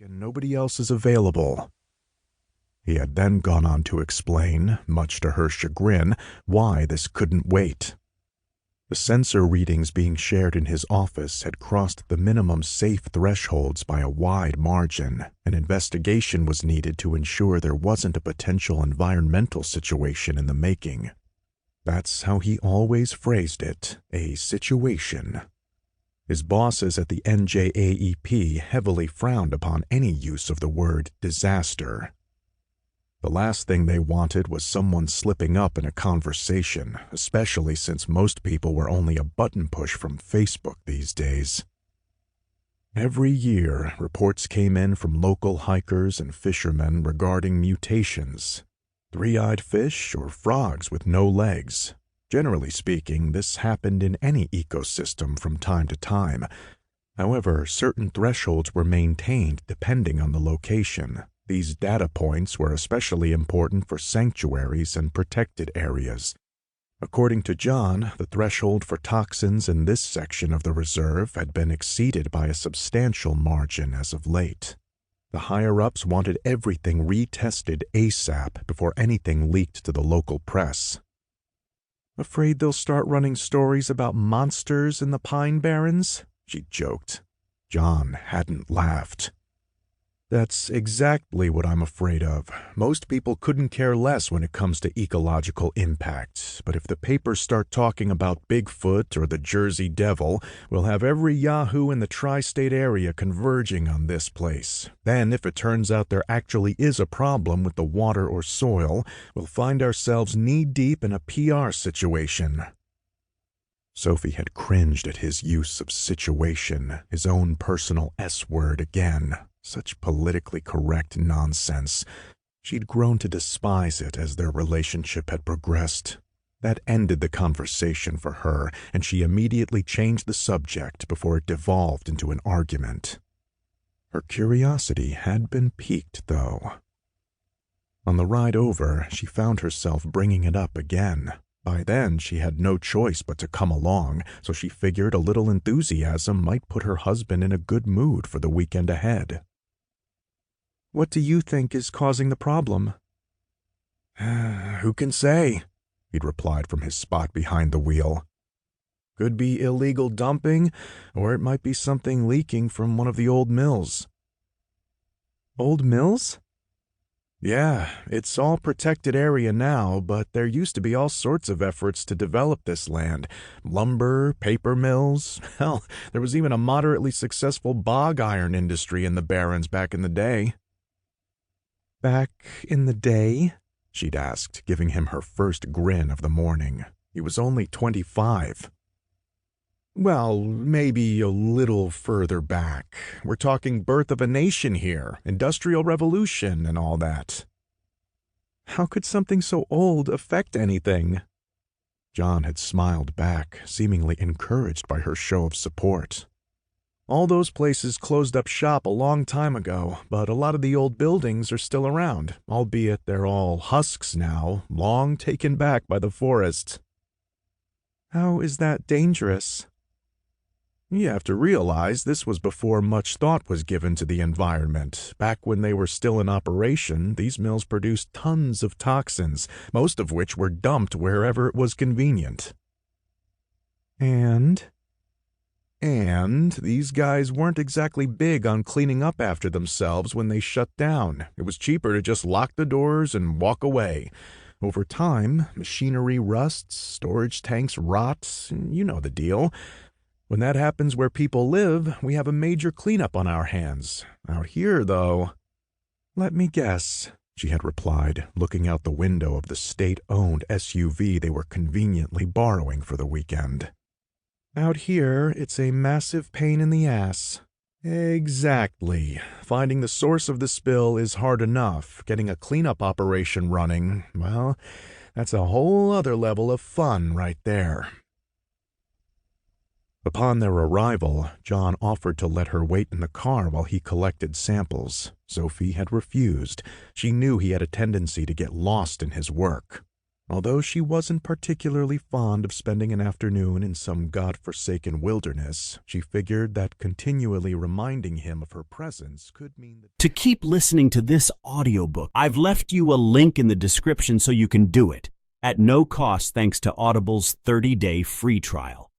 and nobody else is available." He had then gone on to explain, much to her chagrin, why this couldn't wait. The sensor readings being shared in his office had crossed the minimum safe thresholds by a wide margin. An investigation was needed to ensure there wasn't a potential environmental situation in the making. That's how he always phrased it, a situation. His bosses at the NJAEP heavily frowned upon any use of the word disaster. The last thing they wanted was someone slipping up in a conversation, especially since most people were only a button push from Facebook these days. Every year, reports came in from local hikers and fishermen regarding mutations. Three-eyed fish or frogs with no legs. Generally speaking, this happened in any ecosystem from time to time. However, certain thresholds were maintained depending on the location. These data points were especially important for sanctuaries and protected areas. According to John, the threshold for toxins in this section of the reserve had been exceeded by a substantial margin as of late. The higher-ups wanted everything retested ASAP before anything leaked to the local press. "Afraid they'll start running stories about monsters in the Pine Barrens?" she joked. John hadn't laughed. "That's exactly what I'm afraid of. Most people couldn't care less when it comes to ecological impact, but if the papers start talking about Bigfoot or the Jersey Devil, we'll have every yahoo in the tri-state area converging on this place. Then, if it turns out there actually is a problem with the water or soil, we'll find ourselves knee-deep in a PR situation." Sophie had cringed at his use of situation, his own personal S-word again. Such politically correct nonsense. She'd grown to despise it as their relationship had progressed. That ended the conversation for her, and she immediately changed the subject before it devolved into an argument. Her curiosity had been piqued, though. On the ride over, she found herself bringing it up again. By then, she had no choice but to come along, so she figured a little enthusiasm might put her husband in a good mood for the weekend ahead. "What do you think is causing the problem?" "Who can say?" he'd replied from his spot behind the wheel. "Could be illegal dumping, or it might be something leaking from one of the old mills." "Old mills?" "Yeah, it's all protected area now, but there used to be all sorts of efforts to develop this land. Lumber, paper mills, hell, there was even a moderately successful bog iron industry in the Barrens back in the day." "Back in the day?" she'd asked, giving him her first grin of the morning. He was only 25. "Well, maybe a little further back. We're talking birth of a nation here, Industrial Revolution and all that." "How could something so old affect anything?" John had smiled back, seemingly encouraged by her show of support. "All those places closed up shop a long time ago, but a lot of the old buildings are still around, albeit they're all husks now, long taken back by the forest." "How is that dangerous?" "You have to realize this was before much thought was given to the environment. Back when they were still in operation, these mills produced tons of toxins, most of which were dumped wherever it was convenient." And these guys weren't exactly big on cleaning up after themselves when they shut down. It was cheaper to just lock the doors and walk away. Over time, machinery rusts, storage tanks rot, you know the deal. When that happens where people live, we have a major cleanup on our hands. Out here, though— "Let me guess," she had replied, looking out the window of the state-owned SUV they were conveniently borrowing for the weekend. "Out here, it's a massive pain in the ass." "Exactly. Finding the source of the spill is hard enough. Getting a cleanup operation running, well, that's a whole other level of fun right there." Upon their arrival, John offered to let her wait in the car while he collected samples. Sophie had refused. She knew he had a tendency to get lost in his work. Although she wasn't particularly fond of spending an afternoon in some god-forsaken wilderness, she figured that continually reminding him of her presence could mean that... To keep listening to this audiobook, I've left you a link in the description so you can do it, at no cost thanks to Audible's 30-day free trial.